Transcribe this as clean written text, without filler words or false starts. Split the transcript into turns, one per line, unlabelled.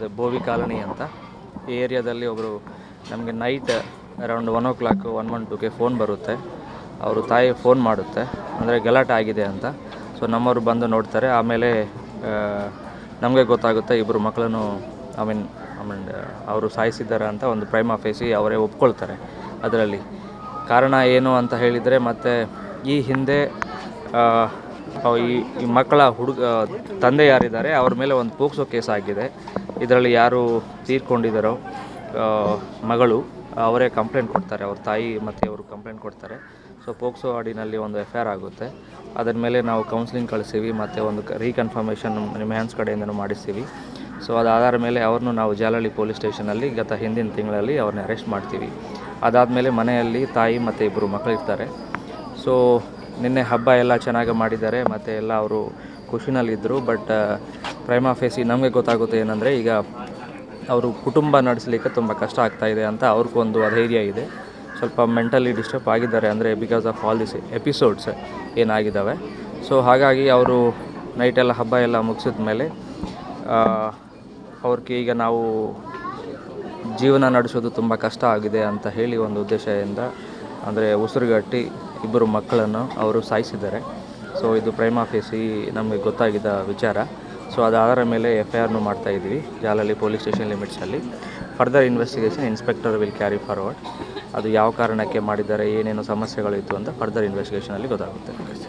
ಅದು ಬೋವಿ ಕಾಲನಿ ಅಂತ. ಈ ಏರಿಯಾದಲ್ಲಿ ಒಬ್ಬರು ನಮಗೆ ನೈಟ್ ಅರೌಂಡ್ 1 o'clock 1-2ಗೆ ಫೋನ್ ಬರುತ್ತೆ. ಅವರು ತಾಯಿ ಫೋನ್ ಮಾಡುತ್ತೆ, ಅಂದರೆ ಗಲಾಟೆ ಆಗಿದೆ ಅಂತ. ಸೊ ನಮ್ಮವರು ಬಂದು ನೋಡ್ತಾರೆ. ಆಮೇಲೆ ನಮಗೆ ಗೊತ್ತಾಗುತ್ತೆ ಇಬ್ಬರು ಮಕ್ಕಳನ್ನು ಐ ಮೀನ್ ಅವರು ಸಾಯಿಸಿದ್ದಾರೆ ಅಂತ ಒಂದು ಪ್ರೈಮಾ ಫೇಸಿ ಅವರೇ ಒಪ್ಕೊಳ್ತಾರೆ. ಅದರಲ್ಲಿ ಕಾರಣ ಏನು ಅಂತ ಹೇಳಿದರೆ, ಮತ್ತು ಈ ಹಿಂದೆ ಈ ಮಕ್ಕಳ ತಂದೆ ಯಾರಿದ್ದಾರೆ ಅವ್ರ ಮೇಲೆ ಒಂದು ಪೋಕ್ಸೋ ಕೇಸ್ ಆಗಿದೆ. ಇದರಲ್ಲಿ ಯಾರು ತೀರ್ಕೊಂಡಿದ್ದಾರೋ ಮಗಳು ಅವರೇ ಕಂಪ್ಲೇಂಟ್ ಕೊಡ್ತಾರೆ, ಅವ್ರ ತಾಯಿ ಮತ್ತು ಅವರು ಕಂಪ್ಲೇಂಟ್ ಕೊಡ್ತಾರೆ. ಸೊ ಪೋಕ್ಸೋ ಅಡಿನಲ್ಲಿ ಒಂದು FIR ಆಗುತ್ತೆ. ಅದರ ಮೇಲೆ ನಾವು ಕೌನ್ಸಿಲಿಂಗ್ ಕಳಿಸ್ತೀವಿ ಮತ್ತು ಒಂದು ರೀಕನ್ಫರ್ಮೇಷನ್ ನಿಮ್ಮ ಹ್ಯಾಂಡ್ಸ್ ಕಡೆಯಿಂದನೂ ಮಾಡಿಸ್ತೀವಿ. ಸೊ ಅದಾದ ಮೇಲೆ ಅವ್ರನ್ನೂ ನಾವು ಜಾಲಹಳ್ಳಿ ಪೊಲೀಸ್ ಸ್ಟೇಷನಲ್ಲಿ ಹಿಂದಿನ ತಿಂಗಳಲ್ಲಿ ಅವ್ರನ್ನ ಅರೆಸ್ಟ್ ಮಾಡ್ತೀವಿ. ಅದಾದಮೇಲೆ ಮನೆಯಲ್ಲಿ ತಾಯಿ ಮತ್ತು ಇಬ್ಬರು ಮಕ್ಕಳಿರ್ತಾರೆ. ಸೊ ನಿನ್ನೆ ಹಬ್ಬ ಎಲ್ಲ ಚೆನ್ನಾಗಿ ಮಾಡಿದ್ದಾರೆ ಮತ್ತು ಎಲ್ಲ ಅವರು ಖುಷಿನಲ್ಲಿದ್ದರು. ಬಟ್ ಪ್ರೈಮಾ ಫೇಸಿ ನಮಗೆ ಗೊತ್ತಾಗುತ್ತೆ ಏನಂದರೆ, ಈಗ ಅವರು ಕುಟುಂಬ ನಡೆಸಲಿಕ್ಕೆ ತುಂಬ ಕಷ್ಟ ಆಗ್ತಾಯಿದೆ ಅಂತ ಅವ್ರಿಗೊಂದು ಅಧೈರ್ಯ ಇದೆ. ಸ್ವಲ್ಪ ಮೆಂಟಲಿ ಡಿಸ್ಟರ್ಬ್ ಆಗಿದ್ದಾರೆ, ಅಂದರೆ because of all this episodes ಏನಾಗಿದ್ದಾವೆ. ಸೊ ಹಾಗಾಗಿ ಅವರು ನೈಟೆಲ್ಲ ಹಬ್ಬ ಎಲ್ಲ ಮುಗಿಸಿದ ಮೇಲೆ ಅವ್ರಿಗೆ ಈಗ ನಾವು ಜೀವನ ನಡೆಸೋದು ತುಂಬ ಕಷ್ಟ ಆಗಿದೆ ಅಂತ ಹೇಳಿ ಒಂದು ಉದ್ದೇಶದಿಂದ, ಅಂದರೆ ಉಸಿರುಗಟ್ಟಿ ಇಬ್ಬರು ಮಕ್ಕಳನ್ನು ಅವರು ಸಾಯಿಸಿದ್ದಾರೆ. ಸೊ ಇದು ಪ್ರೈಮಾ ಫೇಸಿ ನಮಗೆ ಗೊತ್ತಾಗಿದ್ದ ವಿಚಾರ. ಸೊ ಅದಾದರ ಮೇಲೆ FIRನೂ ಮಾಡ್ತಾಯಿದ್ವಿ ಜಾಲಹಳ್ಳಿ ಪೊಲೀಸ್ ಸ್ಟೇಷನ್ ಲಿಮಿಟ್ಸಲ್ಲಿ. Further investigation inspector will carry forward. ಅದು ಯಾವ ಕಾರಣಕ್ಕೆ ಮಾಡಿದ್ದಾರೆ, ಏನೇನು ಸಮಸ್ಯೆಗಳಿತ್ತು ಅಂತ ಫರ್ದರ್ ಇನ್ವೆಸ್ಟಿಗೇಷನಲ್ಲಿ ಗೊತ್ತಾಗುತ್ತೆ.